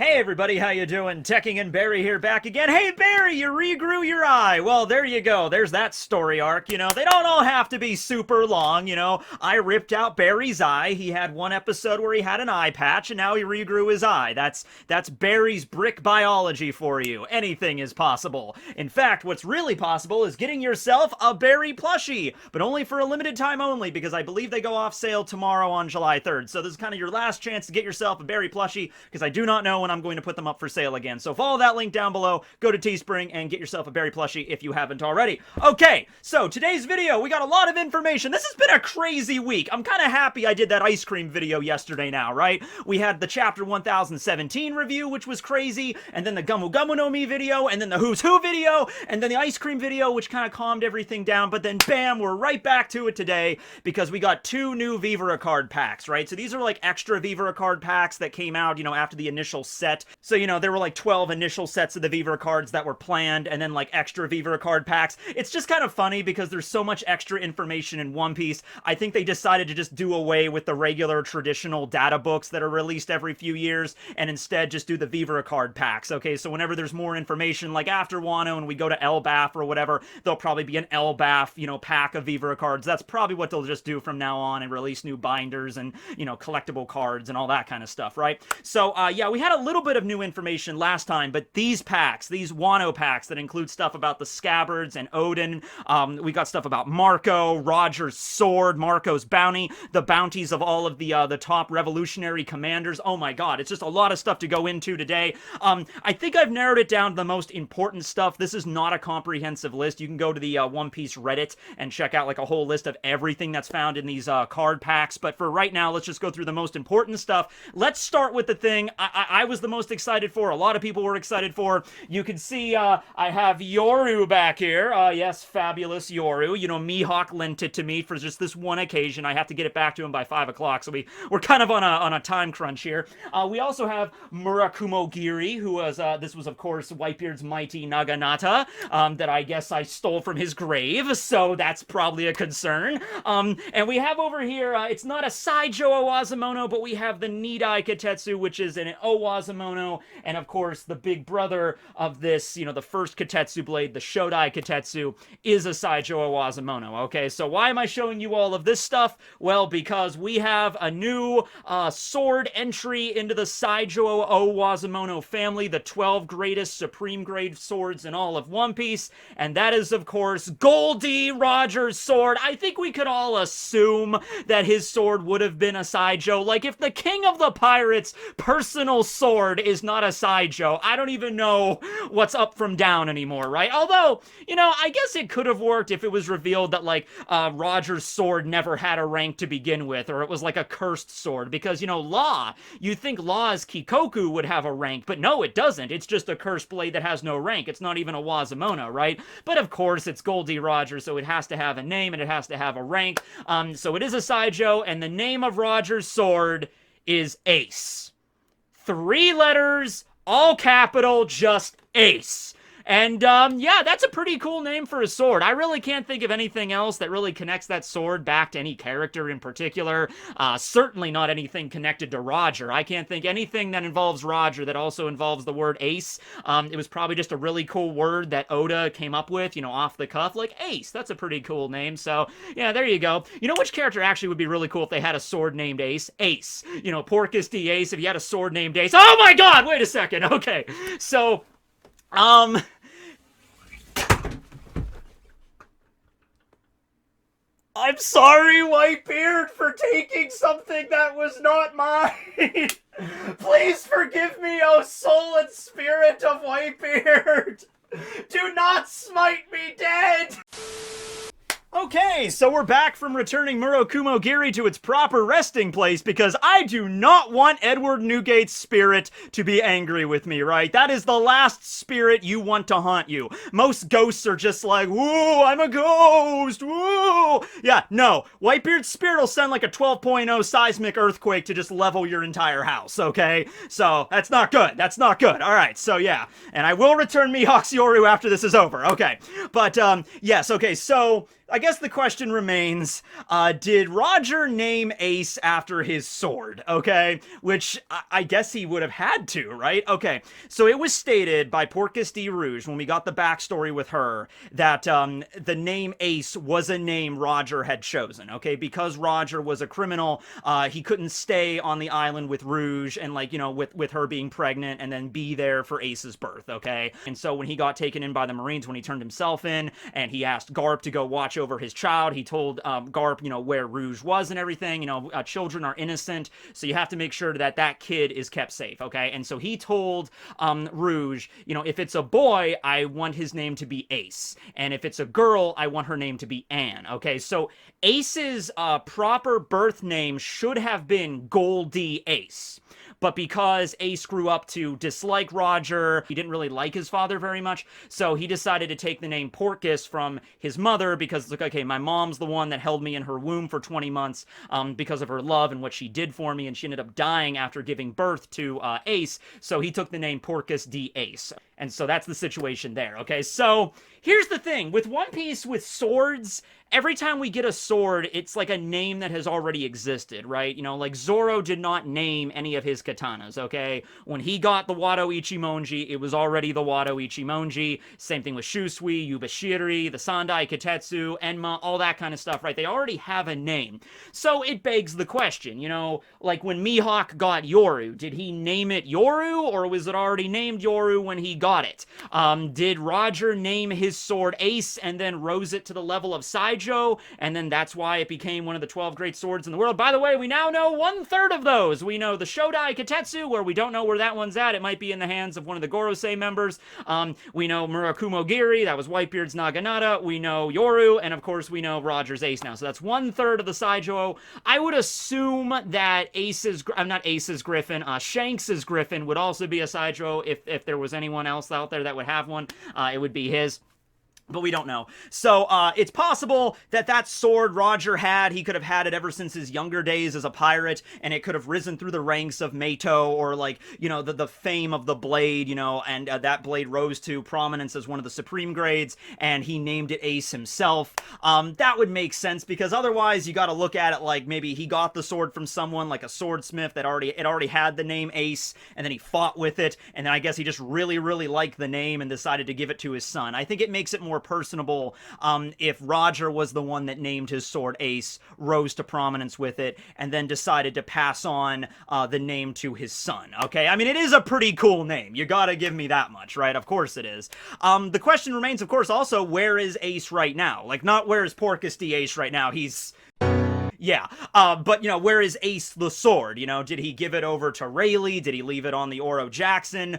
Hey everybody, how you doing? Tekking and Barry here back again. Hey Barry, you regrew your eye. Well, there you go. There's that story arc. They don't all have to be super long, I ripped out Barry's eye. He had one episode where he had an eye patch, and now he regrew his eye. That's Barry's brick biology for you. Anything is possible. In fact, what's really possible is getting yourself a Barry plushie, but only for a limited time only, because I believe they go off sale tomorrow on July 3rd. So this is kind of your last chance to get yourself a Barry plushie, because I do not know when I'm going to put them up for sale again. So follow that link down below, go to Teespring, and get yourself a Barry plushie if you haven't already. Okay, so today's video, we got a lot of information. This has been a crazy week. I'm kind of happy I did that ice cream video yesterday now, right? We had the Chapter 1017 review, which was crazy, and then the Gumu Gumu no Mi video, and then the Who's Who video, and then the ice cream video, which kind of calmed everything down, but then bam, we're right back to it today, because we got two new Vivre card packs, right? So these are like extra Vivre card packs that came out, after the initial set. So, there were like 12 initial sets of the Vivre cards that were planned, and then like extra Vivre card packs. It's just kind of funny because there's so much extra information in One Piece. I think they decided to just do away with the regular traditional data books that are released every few years, and instead just do the Vivre card packs, okay? So whenever there's more information, like after Wano and we go to Elbaf or whatever, there'll probably be an Elbaf, pack of Vivre cards. That's probably what they'll just do from now on and release new binders and, collectible cards and all that kind of stuff, right? So, yeah, we had a little bit of new information last time, but these packs, these Wano packs that include stuff about the Scabbards and Odin, we got stuff about Marco, Roger's sword, Marco's bounty, the bounties of all of the top revolutionary commanders. Oh my god, it's just a lot of stuff to go into today. I think I've narrowed it down to the most important stuff. This is not a comprehensive list. You can go to the One Piece Reddit and check out like a whole list of everything that's found in these card packs, but for right now, let's just go through the most important stuff. Let's start with the thing I was the most excited for. A lot of people were excited for. You can see I have Yoru back here. Yes, fabulous Yoru. Mihawk lent it to me for just this one occasion. I have to get it back to him by 5 o'clock, so we're kind of on a time crunch here. We also have Murakumo Giri, who was, this was of course Whitebeard's mighty Naginata, that I guess I stole from his grave, so that's probably a concern. And we have over here, it's not a Saijo Owazamono, but we have the Nidai Katetsu, which is an Owazamono, and of course the big brother of this, the first Katetsu blade, the Shodai Katetsu, is a Saijo Owazamono, okay? So why am I showing you all of this stuff? Well, because we have a new sword entry into the Saijo Owazamono family, the 12 greatest supreme grade swords in all of One Piece, and that is, of course, Goldie Roger's sword. I think we could all assume that his sword would have been a Saijo. Like, if the King of the Pirates' personal sword is not a Saijo, I don't even know what's up from down anymore, right? Although, I guess it could have worked if it was revealed that, like, Roger's sword never had a rank to begin with, or it was like a cursed sword, because, Law, you think Law's Kikoku would have a rank, but no, it doesn't. It's just a cursed blade that has no rank. It's not even a Wazamono, right? But of course, it's Goldie Roger, so it has to have a name, and it has to have a rank. So it is a Saijo, and the name of Roger's sword is Ace. 3 letters, all capital, just Ace. And, yeah, that's a pretty cool name for a sword. I really can't think of anything else that really connects that sword back to any character in particular. Certainly not anything connected to Roger. I can't think anything that involves Roger that also involves the word ace. It was probably just a really cool word that Oda came up with, off the cuff. Like, Ace, that's a pretty cool name. So, yeah, there you go. Which character actually would be really cool if they had a sword named Ace? Ace. Porcus D. Ace, if you had a sword named Ace. Oh my god, wait a second. Okay, so... I'm sorry, Whitebeard, for taking something that was not mine. Please forgive me, O soul and spirit of Whitebeard. Do not smite me dead. Okay, so we're back from returning Murakumo Giri to its proper resting place because I do not want Edward Newgate's spirit to be angry with me, right? That is the last spirit you want to haunt you. Most ghosts are just like, woo, I'm a ghost, woo! Yeah, no. Whitebeard's spirit will send like a 12.0 seismic earthquake to just level your entire house, okay? So, that's not good. That's not good. Alright, so yeah. And I will return Mihawk's Yoru after this is over. Okay. But, yes, okay, so... I guess the question remains, did Roger name Ace after his sword, okay? Which I guess he would have had to, right? Okay, so it was stated by Porcus de Rouge, when we got the backstory with her, that the name Ace was a name Roger had chosen, okay? Because Roger was a criminal, he couldn't stay on the island with Rouge and, like, you know, with her being pregnant and then be there for Ace's birth, okay? And so when he got taken in by the Marines, when he turned himself in, and he asked Garp to go watch over his child, he told Garp, you know, where Rouge was and everything. You know, children are innocent, so you have to make sure that that kid is kept safe, okay? And so he told Rouge, you know, if it's a boy, I want his name to be Ace, and if it's a girl, I want her name to be Anne, okay? So Ace's proper birth name should have been Goldie Ace. But because Ace grew up to dislike Roger, he didn't really like his father very much, so he decided to take the name Porcus from his mother because it's like, okay, my mom's the one that held me in her womb for 20 months because of her love and what she did for me, and she ended up dying after giving birth to Ace, so he took the name Porcus de Ace. And so that's the situation there, okay? So here's the thing. With One Piece, with swords, every time we get a sword, it's like a name that has already existed, right? You know, like Zoro did not name any of his katanas, okay? When he got the Wado Ichimonji, it was already the Wado Ichimonji. Same thing with Shusui, Yubashiri, the Sandai Kitetsu, Enma, all that kind of stuff, right? They already have a name. So it begs the question, you know, like when Mihawk got Yoru, did he name it Yoru, or was it already named Yoru when he got it? Did Roger name his sword Ace and then rose it to the level of Saijo, and then that's why it became one of the 12 great swords in the world? By the way, we now know 1/3 of those. We know the Shodai Kitetsu, where we don't know where that one's at. It might be in the hands of one of the Gorosei members. We know Murakumo Giri, that was Whitebeard's Naginata. We know Yoru, and of course we know Roger's Ace now. So that's 1/3 of the Saijo. I would assume that Shanks's Griffin would also be a Saijo if there was anyone else out there that would have one. It would be his. But we don't know. So, it's possible that that sword Roger had, he could have had it ever since his younger days as a pirate, and it could have risen through the ranks of Meito, or, like, you know, the fame of the blade, you know, and that blade rose to prominence as one of the supreme grades, and he named it Ace himself. That would make sense, because otherwise you gotta look at it like maybe he got the sword from someone, like a swordsmith that already had the name Ace, and then he fought with it, and then I guess he just really, really liked the name and decided to give it to his son. I think it makes it more personable if Roger was the one that named his sword Ace, rose to prominence with it, and then decided to pass on the name to his son, okay? I mean, it is a pretty cool name. You gotta give me that much, right? Of course it is. The question remains, of course, also, where is Ace right now? Like, not where is Porcus de Ace right now. He's... yeah, but, you know, where is Ace the sword? You know, did he give it over to Rayleigh? Did he leave it on the Oro Jackson?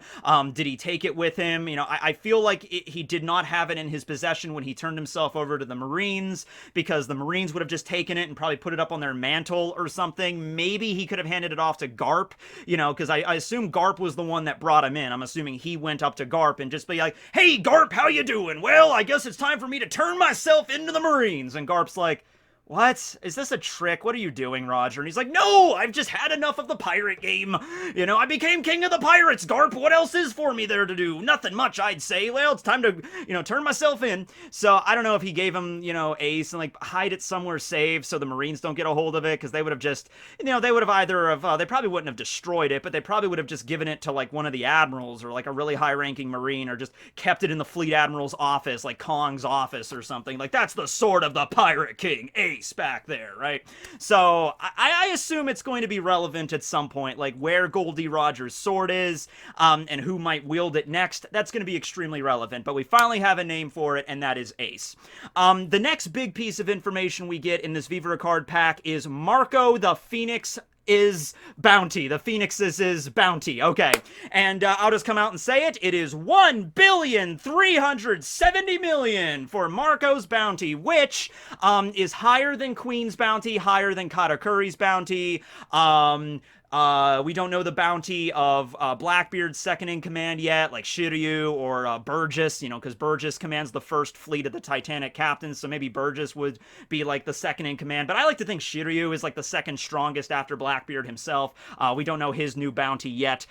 Did he take it with him? You know, I feel like he did not have it in his possession when he turned himself over to the Marines, because the Marines would have just taken it and probably put it up on their mantle or something. Maybe he could have handed it off to Garp, you know, because I assume Garp was the one that brought him in. I'm assuming he went up to Garp and just be like, hey, Garp, how you doing? Well, I guess it's time for me to turn myself into the Marines. And Garp's like, what? Is this a trick? What are you doing, Roger? And he's like, no, I've just had enough of the pirate game. You know, I became king of the pirates, Garp. What else is for me there to do? Nothing much, I'd say. Well, it's time to, you know, turn myself in. So I don't know if he gave him, you know, Ace and, like, hide it somewhere safe so the Marines don't get a hold of it, because they would have just, you know, they would have either of, they probably wouldn't have destroyed it, but they probably would have just given it to, like, one of the admirals or, like, a really high-ranking Marine, or just kept it in the Fleet Admiral's office, like Kong's office or something. Like, that's the sword of the Pirate King, Ace, back there, right? So I assume it's going to be relevant at some point, like where Goldie Roger's sword is, and who might wield it next. That's going to be extremely relevant, but we finally have a name for it, and that is Ace. The next big piece of information we get in this Vivre card pack is Marco the Phoenix is bounty. The Phoenix's is bounty. Okay. And I'll just come out and say it. It is 1,370,000,000 for Marco's bounty, which is higher than Queen's bounty, higher than Katakuri's bounty. We don't know the bounty of Blackbeard's second in command yet, like Shiryu or Burgess, you know, because Burgess commands the first fleet of the Titanic captains, so maybe Burgess would be like the second in command. But I like to think Shiryu is like the second strongest after Blackbeard himself. We don't know his new bounty yet.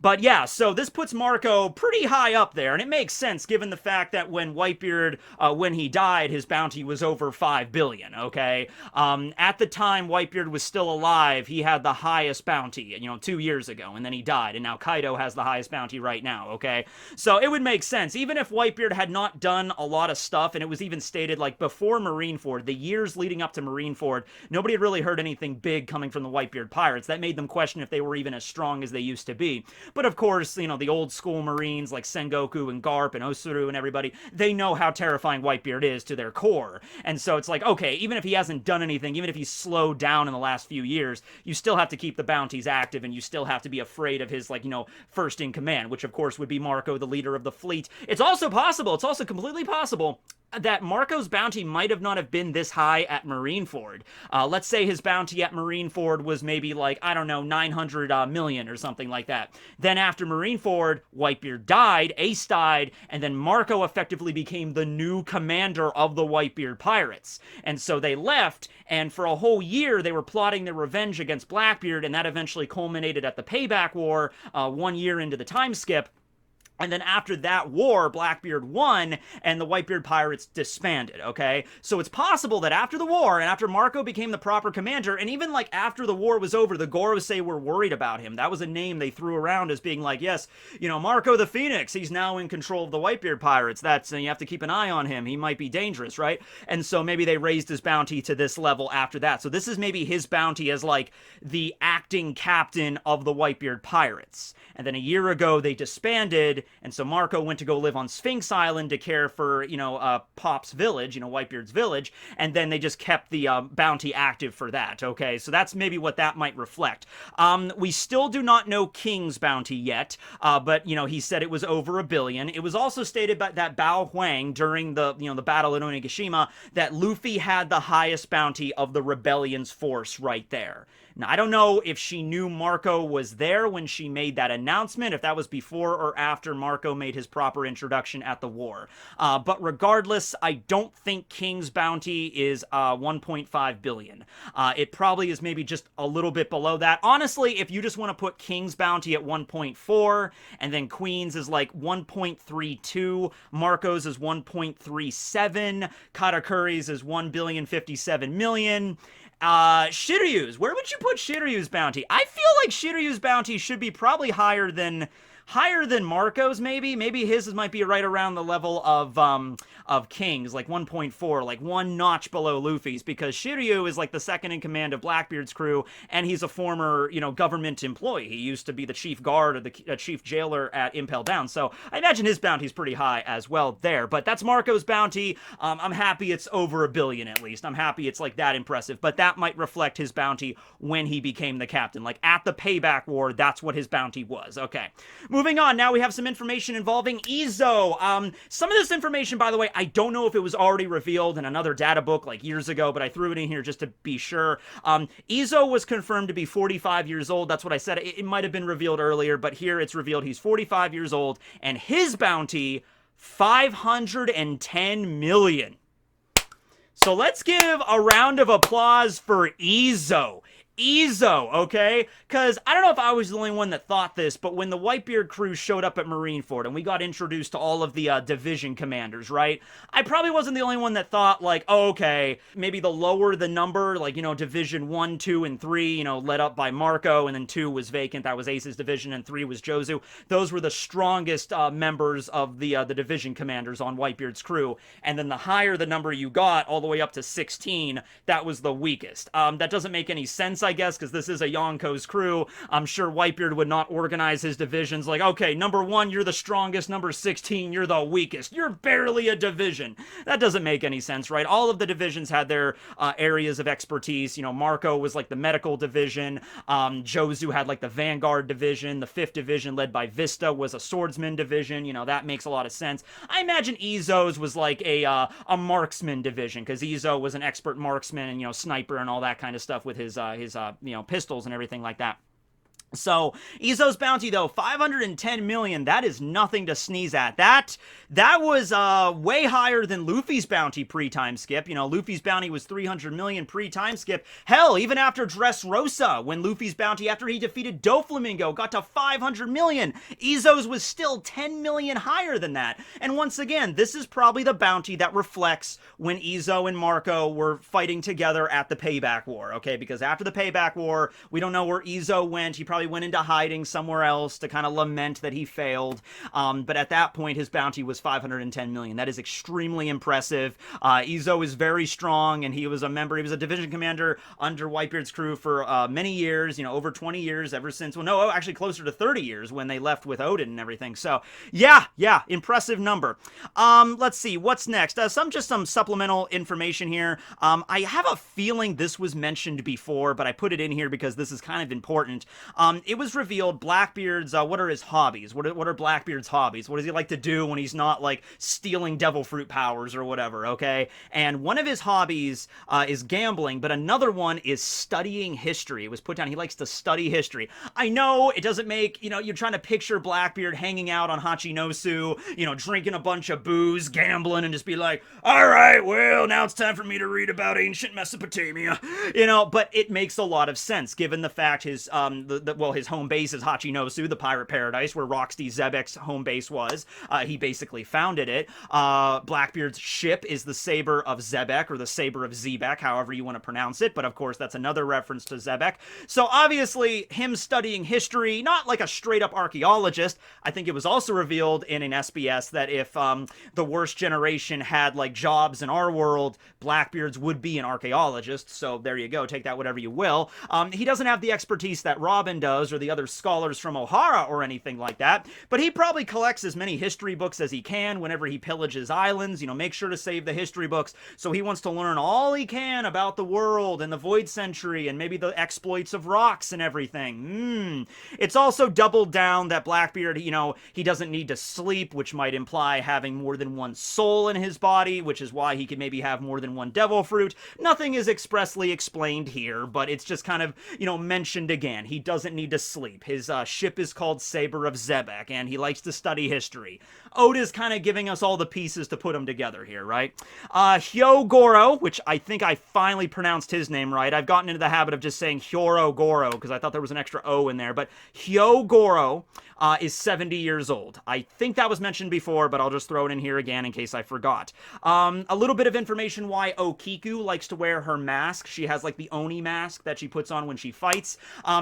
But yeah, so this puts Marco pretty high up there, and it makes sense given the fact that when Whitebeard, when he died, his bounty was over 5 billion, okay? At the time Whitebeard was still alive, he had the highest bounty, you know, 2 years ago, and then he died, and now Kaido has the highest bounty right now, okay? So it would make sense, even if Whitebeard had not done a lot of stuff, and it was even stated, like, before Marineford, the years leading up to Marineford, nobody had really heard anything big coming from the Whitebeard pirates. That made them question if they were even as strong as they used to be. But of course, you know, the old school Marines like Sengoku and Garp and Osuru and everybody, they know how terrifying Whitebeard is to their core. And so it's like, okay, even if he hasn't done anything, even if he's slowed down in the last few years, you still have to keep the bounties active, and you still have to be afraid of his, like, you know, first in command, which of course would be Marco, the leader of the fleet. It's also completely possible that Marco's bounty might have not have been this high at Marineford. Let's say his bounty at Marineford was maybe like, I don't know, 900 million or something like that. Then after Marineford, Whitebeard died, Ace died, and then Marco effectively became the new commander of the Whitebeard pirates. And so they left, and for a whole year they were plotting their revenge against Blackbeard, and that eventually culminated at the Payback War, 1 year into the time skip. And then after that war, Blackbeard won, and the Whitebeard pirates disbanded, okay? So it's possible that after the war, and after Marco became the proper commander, and even, like, after the war was over, the Gorosei were worried about him. That was a name they threw around as being like, yes, you know, Marco the Phoenix, he's now in control of the Whitebeard pirates. That's, and you have to keep an eye on him. He might be dangerous, right? And so maybe they raised his bounty to this level after that. So this is maybe his bounty as, like, the acting captain of the Whitebeard pirates. And then a year ago, they disbanded, and so Marco went to go live on Sphinx Island to care for, you know, Pop's village, you know, Whitebeard's village, and then they just kept the bounty active for that, okay? So that's maybe what that might reflect. We still do not know King's bounty yet, but, you know, he said it was over 1 billion. It was also stated by that Bao Huang during the, you know, the battle at Onigashima that Luffy had the highest bounty of the rebellion's force right there. Now, I don't know if she knew Marco was there when she made that announcement, if that was before or after Marco made his proper introduction at the war. But regardless, I don't think King's bounty is 1.5 billion. It probably is maybe just a little bit below that. Honestly, if you just want to put King's bounty at 1.4, and then Queen's is like 1.32, Marco's is 1.37, Katakuri's is 1,057,000,000. Shiryu's. Where would you put Shiryu's bounty? I feel like Shiryu's bounty should be probably higher than Marco's, maybe. Maybe his might be right around the level of King's, like 1.4, like one notch below Luffy's, because Shiryu is like the second in command of Blackbeard's crew, and he's a former, you know, government employee. He used to be the chief guard or the chief jailer at Impel Down, so I imagine his bounty's pretty high as well there. But that's Marco's bounty. I'm happy it's over 1 billion at least. I'm happy it's like that impressive, but that might reflect his bounty when he became the captain. Like at the Payback War, that's what his bounty was. Okay. Moving on, now we have some information involving Izo. Some of this information, by the way, I don't know if it was already revealed in another data book like years ago, but I threw it in here just to be sure. Izo was confirmed to be 45 years old. That's what I said. It might have been revealed earlier, but here it's revealed he's 45 years old, and his bounty, 510 million. So let's give a round of applause for Izo. Izo, okay? Because I don't know if I was the only one that thought this, but when the Whitebeard crew showed up at Marineford and we got introduced to all of the division commanders, right? I probably wasn't the only one that thought, like, oh, okay, maybe the lower the number, like, you know, Division 1, 2, and 3, you know, led up by Marco, and then 2 was vacant, that was Ace's division, and 3 was Jozu. Those were the strongest members of the division commanders on Whitebeard's crew, and then the higher the number you got, all the way up to 16, that was the weakest. That doesn't make any sense, I guess, because this is a Yonko's crew. I'm sure Whitebeard would not organize his divisions like, okay, number 1, you're the strongest, number 16, you're the weakest. You're barely a division. That doesn't make any sense, right? All of the divisions had their areas of expertise. You know, Marco was like the medical division. Jozu had like the Vanguard division. The 5th division led by Vista was a swordsman division. You know, that makes a lot of sense. I imagine Izo's was like a marksman division, because Izo was an expert marksman and, you know, sniper and all that kind of stuff with his you know, pistols and everything like that. So Izo's bounty, though, 510 million. That is nothing to sneeze at. That was way higher than Luffy's bounty pre-time skip. You know, Luffy's bounty was 300 million pre-time skip. Hell, even after Dressrosa, when Luffy's bounty after he defeated Doflamingo got to 500 million, Izo's was still 10 million higher than that. And once again, this is probably the bounty that reflects when Izo and Marco were fighting together at the Payback War. Okay, because after the Payback War, we don't know where Izo went. He probably went into hiding somewhere else to kind of lament that he failed. But at that point, his bounty was 510 million. That is extremely impressive. Izo is very strong, and he was a division commander under Whitebeard's crew for many years, you know, over 20 years, ever since, well, no, actually closer to 30 years when they left with Odin and everything. So, yeah, impressive number. Let's see, what's next? Some supplemental information here. I have a feeling this was mentioned before, but I put it in here because this is kind of important. It was revealed Blackbeard's, what are his hobbies? What are Blackbeard's hobbies? What does he like to do when he's not, like, stealing devil fruit powers or whatever, okay? And one of his hobbies is gambling, but another one is studying history. It was put down, he likes to study history. I know it doesn't make, you know, you're trying to picture Blackbeard hanging out on Hachinosu, you know, drinking a bunch of booze, gambling, and just be like, all right, well, now it's time for me to read about ancient Mesopotamia, you know, but it makes a lot of sense given the fact his, his home base is Hachinosu, the pirate paradise, where Rocksteady Zebek's home base was. He basically founded it. Blackbeard's ship is the Saber of Zebek, or the Saber of Zebek, however you want to pronounce it, but of course that's another reference to Zebek. So obviously, him studying history, not like a straight-up archaeologist. I think it was also revealed in an SBS that if the worst generation had, like, jobs in our world, Blackbeard's would be an archaeologist, so there you go, take that whatever you will. He doesn't have the expertise that Robin does, or the other scholars from Ohara, or anything like that, but he probably collects as many history books as he can whenever he pillages islands, you know, make sure to save the history books, so he wants to learn all he can about the world, and the Void Century, and maybe the exploits of rocks and everything. It's also doubled down that Blackbeard, you know, he doesn't need to sleep, which might imply having more than one soul in his body, which is why he could maybe have more than one devil fruit. Nothing is expressly explained here, but it's just kind of, you know, mentioned again. He doesn't need to sleep. His ship is called Saber of Zebek, and he likes to study history. Oda's kind of giving us all the pieces to put them together here, right? Hyogoro, which I think I finally pronounced his name right. I've gotten into the habit of just saying Hyogoro because I thought there was an extra O in there, but Hyogoro is 70 years old. I think that was mentioned before, but I'll just throw it in here again in case I forgot. A little bit of information why Okiku likes to wear her mask. She has, like, the Oni mask that she puts on when she fights.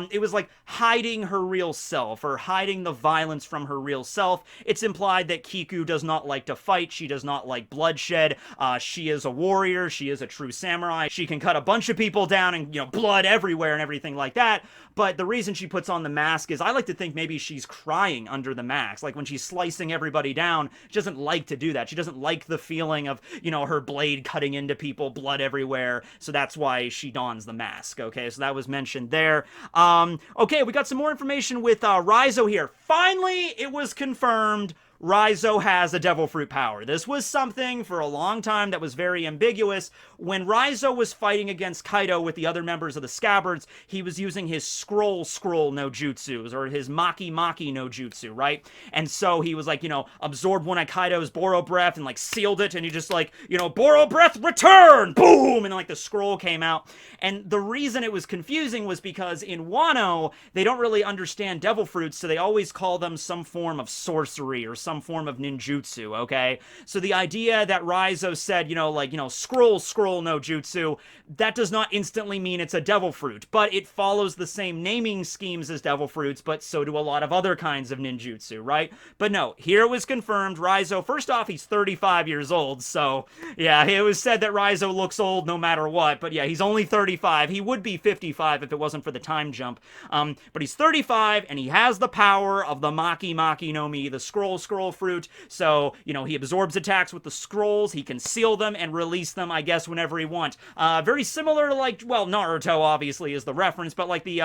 It was, like, hiding her real self, or hiding the violence from her real self. It's implied that Kiku does not like to fight. She does not like bloodshed. She is a warrior. She is a true samurai. She can cut a bunch of people down and, you know, blood everywhere and everything like that. But the reason she puts on the mask is I like to think maybe she's crying under the mask. Like when she's slicing everybody down, she doesn't like to do that. She doesn't like the feeling of, you know, her blade cutting into people, blood everywhere. So that's why she dons the mask. Okay, so that was mentioned there. Okay, we got some more information with Raizo here. Finally, it was confirmed. Raizo has a devil fruit power. This was something for a long time that was very ambiguous. When Raizo was fighting against Kaido with the other members of the Scabbards, he was using his scroll no jutsus, or his maki no jutsu, right? And so he was like, you know, absorbed one of Kaido's Boro breath and like sealed it, and he just like, you know, Boro breath return, boom, and like the scroll came out. And the reason it was confusing was because in Wano, they don't really understand devil fruits, so they always call them some form of sorcery or some form of ninjutsu, okay? So the idea that Raizo said, you know, like, you know, scroll no jutsu, that does not instantly mean it's a devil fruit, but it follows the same naming schemes as devil fruits, but so do a lot of other kinds of ninjutsu, right? But no, here it was confirmed, Raizo, first off, he's 35 years old, so yeah, it was said that Raizo looks old no matter what, but yeah, he's only 35. He would be 55 if it wasn't for the time jump, but he's 35, and he has the power of the Maki no Mi, the scroll fruit, so, you know, he absorbs attacks with the scrolls, he can seal them and release them, I guess, whenever he wants. Very similar to, like, well, Naruto, obviously, is the reference, but like the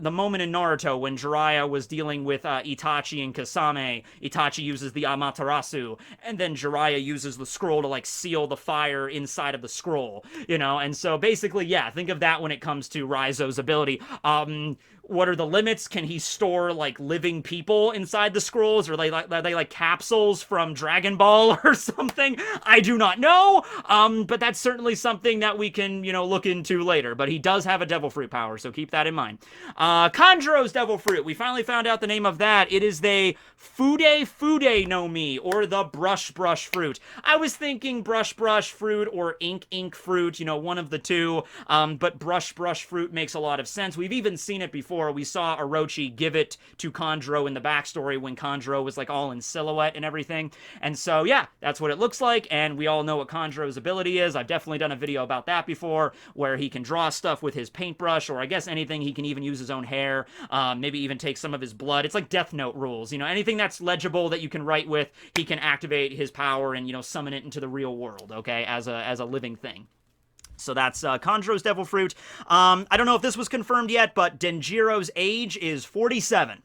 moment in Naruto when Jiraiya was dealing with Itachi and Kasame, Itachi uses the Amaterasu, and then Jiraiya uses the scroll to, like, seal the fire inside of the scroll, you know, and so basically, yeah, think of that when it comes to Raizo's ability. what are the limits? Can he store like living people inside the scrolls? Or are they like capsules from Dragon Ball or something? I do not know. But that's certainly something that we can, look into later. But he does have a devil fruit power, so keep that in mind. Kanjuro's devil fruit. We finally found out the name of that. It is the Fude no Mi, or the brush fruit. I was thinking brush fruit or ink fruit, one of the two. But brush fruit makes a lot of sense. We've even seen it before. We saw Orochi give it to Kanjuro in the backstory when Kanjuro was like all in silhouette and everything. And so, yeah, that's what it looks like. And we all know what Kanjuro's ability is. I've definitely done a video about that before, where he can draw stuff with his paintbrush, or I guess anything. He can even use his own hair, maybe even take some of his blood. It's like Death Note rules. Anything that's legible that you can write with, he can activate his power and, summon it into the real world, okay, as a living thing. So that's Kanjuro's devil fruit. I don't know if this was confirmed yet, but Denjiro's age is 47.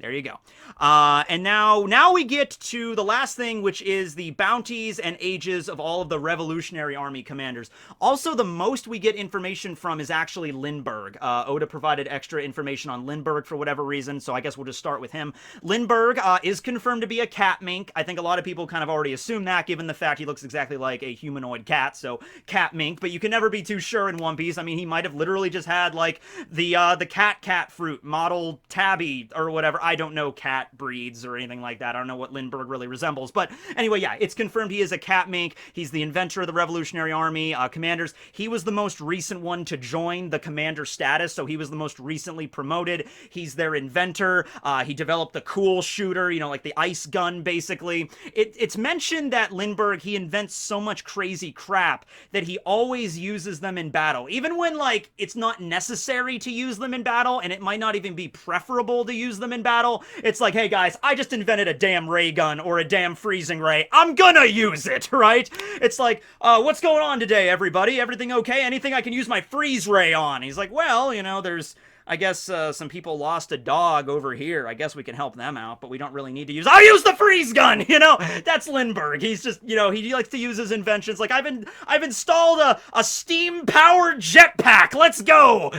There you go. And now we get to the last thing, which is the bounties and ages of all of the Revolutionary Army commanders. Also, the most we get information from is actually Lindbergh. Oda provided extra information on Lindbergh for whatever reason, so I guess we'll just start with him. Lindbergh is confirmed to be a cat mink. I think a lot of people kind of already assume that, given the fact he looks exactly like a humanoid cat, so cat mink. But you can never be too sure in One Piece. I mean, he might have literally just had, like, the cat fruit, model tabby, or whatever. I don't know cat breeds or anything like that. I don't know what Lindbergh really resembles. But anyway, yeah, it's confirmed he is a cat mink. He's the inventor of the Revolutionary Army commanders. He was the most recent one to join the commander status, so he was the most recently promoted. He's their inventor. He developed the cool shooter, like the ice gun, basically. It's mentioned that Lindbergh, he invents so much crazy crap that he always uses them in battle. Even when, like, it's not necessary to use them in battle, and it might not even be preferable to use them in battle. It's like, hey guys, I just invented a damn ray gun or a damn freezing ray. I'm gonna use it, right? It's like, what's going on today, everybody? Everything okay? Anything I can use my freeze ray on? He's like, well, there's, I guess, some people lost a dog over here. I guess we can help them out, but we don't really need to use... I'll use the freeze gun! That's Lindbergh. He's just, he likes to use his inventions. Like, I've installed a steam-powered jetpack. Let's go!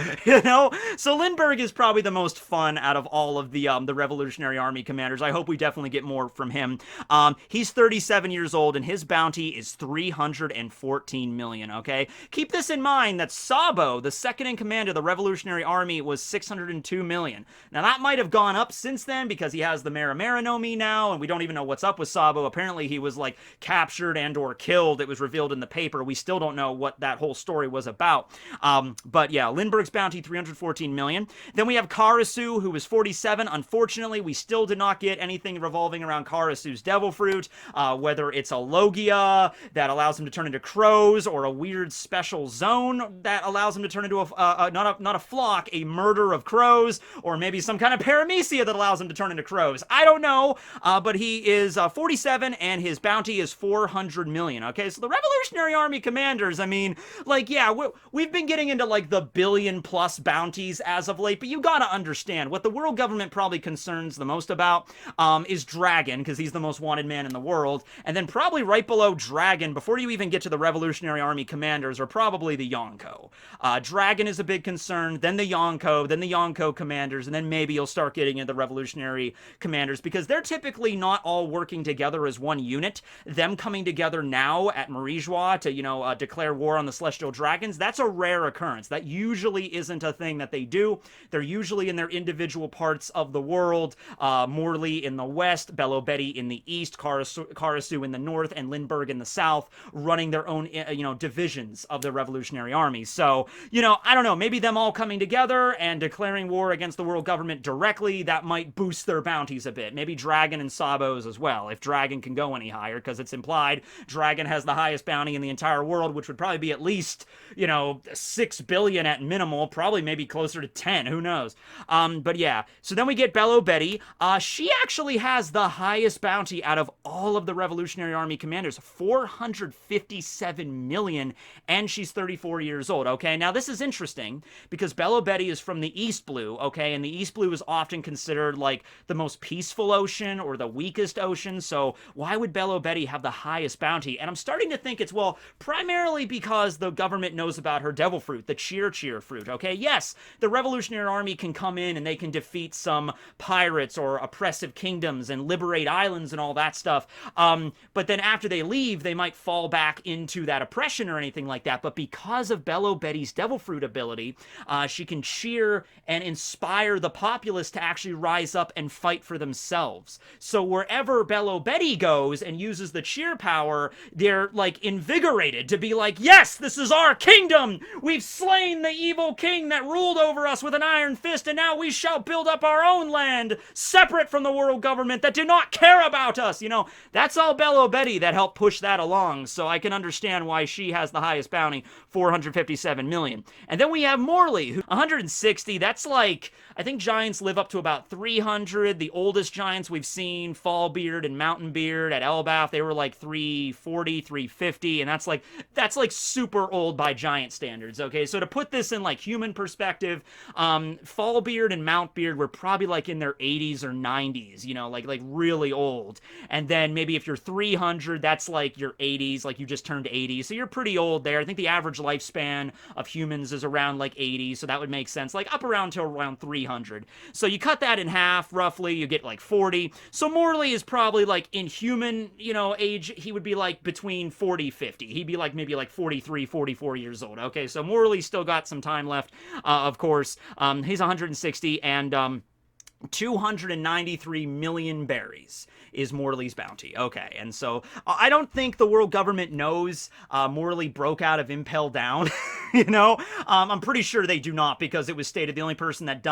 So Lindbergh is probably the most fun out of all of the Revolutionary Army commanders. I hope we definitely get more from him. He's 37 years old, and his bounty is 314 million, okay? Keep this in mind that Sabo, the second in command of the Revolutionary Army, was 602 million. Now, that might have gone up since then because he has the Mera no Mi now, and we don't even know what's up with Sabo. Apparently, he was, like, captured and or killed. It was revealed in the paper. We still don't know what that whole story was about. But, yeah, Lindbergh's bounty, 314 million. Then we have Karasu, who was 47. Unfortunately, we still did not get anything revolving around Karasu's devil fruit, whether it's a Logia that allows him to turn into crows, or a weird special zone that allows him to turn into not a flock, a murder of crows, or maybe some kind of paramecia that allows him to turn into crows. I don't know, but he is 47, and his bounty is 400 million, okay? So the Revolutionary Army commanders, I mean, like, yeah, we've been getting into, like, the billion-plus bounties as of late, but you gotta understand, what the world government probably concerns the most about is Dragon, because he's the most wanted man in the world, and then probably right below Dragon, before you even get to the Revolutionary Army commanders, are probably the Yonko. Dragon is a big concern, then the Yonko, then the Yonko commanders, and then maybe you'll start getting into the Revolutionary commanders, because they're typically not all working together as one unit. Them coming together now at Marijois to, declare war on the Celestial Dragons, that's a rare occurrence. That usually isn't a thing that they do. They're usually in their individual parts of the world, Morley in the west, Bello Betty in the east, Karasu in the north, and Lindbergh in the south, running their own, divisions of the Revolutionary Army. So, I don't know, maybe them all coming together and declaring war against the world government directly, that might boost their bounties a bit. Maybe Dragon and Sabo's as well, if Dragon can go any higher, because it's implied Dragon has the highest bounty in the entire world, which would probably be at least, 6 billion at minimal, probably maybe closer to 10, who knows. But yeah, so then we get Bello Betty. She actually has the highest bounty out of all of the Revolutionary Army commanders, 457 million, and she's 34 years old, okay? Now, this is interesting, because Bello Betty is from the East Blue, okay? And the East Blue is often considered like the most peaceful ocean or the weakest ocean, so why would Bello Betty have the highest bounty? And I'm starting to think it's, well, primarily because the government knows about her devil fruit, the cheer fruit, okay? Yes, the Revolutionary Army can come in and they can defeat some pirates or oppressive kingdoms and liberate islands and all that stuff, but then after they leave, they might fall back into that oppression or anything like that. But because of Bello Betty's devil fruit ability, she can cheer and inspire the populace to actually rise up and fight for themselves. So wherever Bello Betty goes and uses the cheer power, they're like invigorated to be like, yes, this is our kingdom. We've slain the evil king that ruled over us with an iron fist, and now we shall build up our own land separate from the world government that do not care about us. You know, that's all Bello Betty that helped push that along. So I can understand why she has the highest bounty, 457 million. And then we have Morley, who 160. That's like, I think giants live up to about 300. The oldest giants we've seen, Fallbeard and Mountain Beard at Elbaf, they were like 340, 350, and that's like super old by giant standards, okay? So to put this in like human perspective, Fallbeard and Mount Beard were probably like in their 80s or 90s, you know, like really old. And then maybe if you're 300, that's like your 80s, like you just turned 80, so you're pretty old there. I think the average lifespan of humans is around like 80, so that would make sense, like up around to around 300. So you cut that in half, roughly, you get like 40. So Morley is probably like in human, you know, age, he would be like between 40, 50. He'd be like maybe like 43, 44 years old. Okay, so Morley's still got some time left, of course. He's 160, and 293 million berries is Morley's bounty. Okay, and so I don't think the world government knows Morley broke out of Impel Down. You know, I'm pretty sure they do not, because it was stated the only person that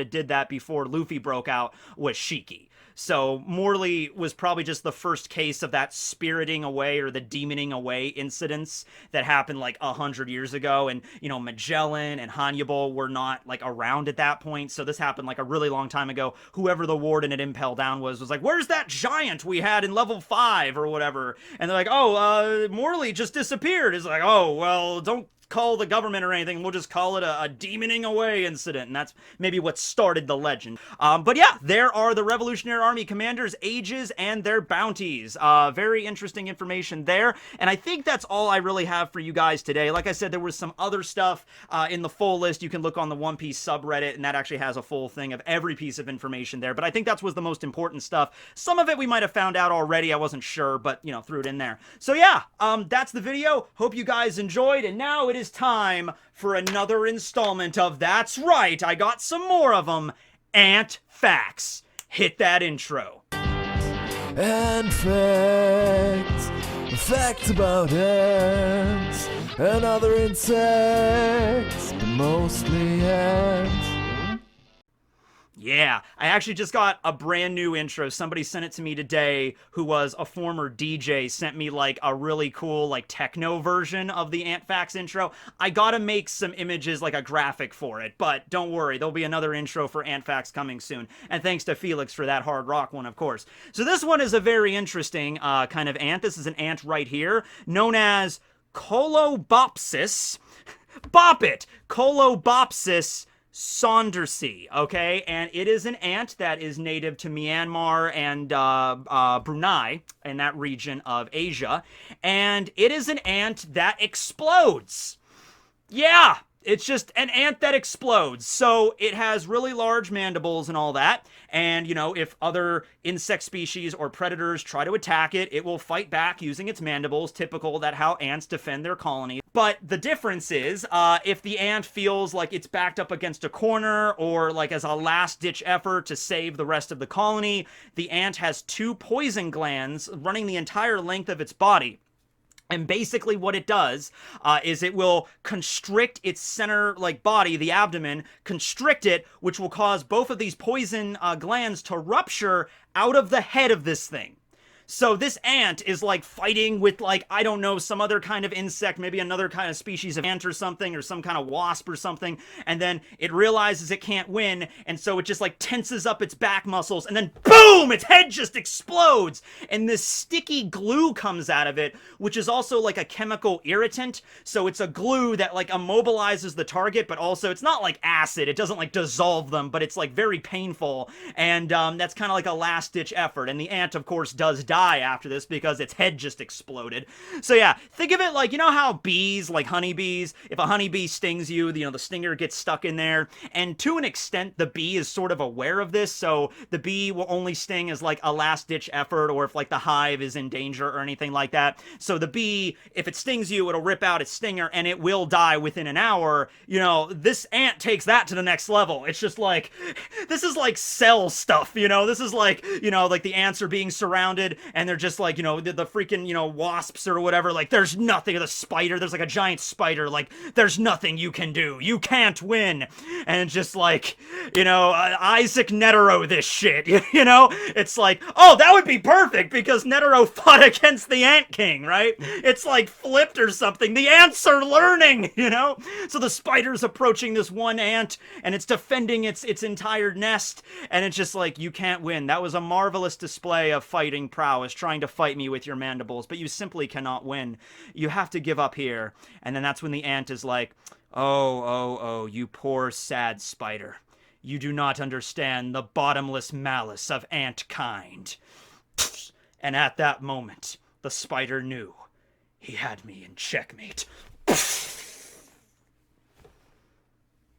did that before Luffy broke out was Shiki. So Morley was probably just the first case of that spiriting away or the demoning away incidents that happened like 100 years ago. And, you know, Magellan and Hannibal were not like around at that point. So this happened like a really long time ago. Whoever the warden at Impel Down was like, where's that giant we had in level 5 or whatever? And they're like, oh, Morley just disappeared. It's like, oh, well, don't call the government or anything, we'll just call it a demoning away incident, and that's maybe what started the legend. But yeah, there are the Revolutionary Army commanders' ages and their bounties. Very interesting information there, and I think that's all I really have for you guys today. Like I said, there was some other stuff in the full list. You can look on the One Piece subreddit, and that actually has a full thing of every piece of information there, but I think that was the most important stuff. Some of it we might have found out already, I wasn't sure, but, you know, threw it in there. So yeah, that's the video. Hope you guys enjoyed, and now it is time for another installment of, that's right, I got some more of them, Ant Facts. Hit that intro. Ant facts, facts about ants and other insects, but mostly ants. Yeah, I actually just got a brand new intro. Somebody sent it to me today who was a former DJ, sent me like a really cool like techno version of the Ant Facts intro. I gotta make some images, like a graphic for it, but don't worry, there'll be another intro for Ant Facts coming soon. And thanks to Felix for that hard rock one, of course. So this one is a very interesting kind of ant. This is an ant right here, known as Colobopsis. Bop it! Colobopsis saundersy, okay? And it is an ant that is native to Myanmar and Brunei, in that region of Asia. And it is an ant that explodes. Yeah, it's just an ant that explodes. So it has really large mandibles and all that. And, you know, if other insect species or predators try to attack it, it will fight back using its mandibles, typical that how ants defend their colony. But the difference is, if the ant feels like it's backed up against a corner, or like as a last-ditch effort to save the rest of the colony, the ant has 2 poison glands running the entire length of its body. And basically what it does is it will constrict its center, like, body, the abdomen, constrict it, which will cause both of these poison glands to rupture out of the head of this thing. So this ant is like fighting with like, I don't know, some other kind of insect, maybe another kind of species of ant or something, or some kind of wasp or something, and then it realizes it can't win, and so it just like tenses up its back muscles, and then boom, its head just explodes, and this sticky glue comes out of it, which is also like a chemical irritant. So it's a glue that like immobilizes the target, but also it's not like acid, it doesn't like dissolve them, but it's like very painful, and that's kind of like a last-ditch effort. And the ant, of course, does die after this because its head just exploded. So yeah, think of it like, you know how bees, like honeybees, if a honeybee stings you, you know, the stinger gets stuck in there, and to an extent the bee is sort of aware of this, so the bee will only sting as like a last-ditch effort, or if like the hive is in danger or anything like that. So the bee, if it stings you, it'll rip out its stinger and it will die within an hour. You know, this ant takes that to the next level. It's just like, this is like cell stuff, you know? This is like, you know, like the ants are being surrounded and they're just like, you know, the freaking, you know, wasps or whatever, like there's nothing, the spider, there's like a giant spider, like there's nothing you can do, you can't win. And it's just like, you know, Isaac Netero this shit, you know? It's like, oh, that would be perfect because Netero fought against the Ant King, right? It's like flipped or something. The ants are learning, you know? So the spider's approaching this one ant and it's defending its entire nest, and it's just like, you can't win. That was a marvelous display of fighting prowess, trying to fight me with your mandibles, but you simply cannot win. You have to give up here. And then that's when the ant is like, oh, you poor sad spider. You do not understand the bottomless malice of ant kind. And at that moment, the spider knew he had me in checkmate.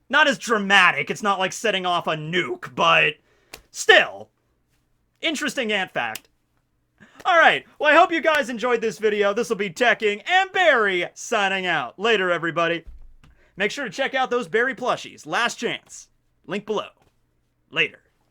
Not as dramatic, it's not like setting off a nuke, but still, interesting ant fact. Alright, well I hope you guys enjoyed this video. This will be Tekking and Barry signing out. Later, everybody. Make sure to check out those Barry plushies. Last chance. Link below. Later.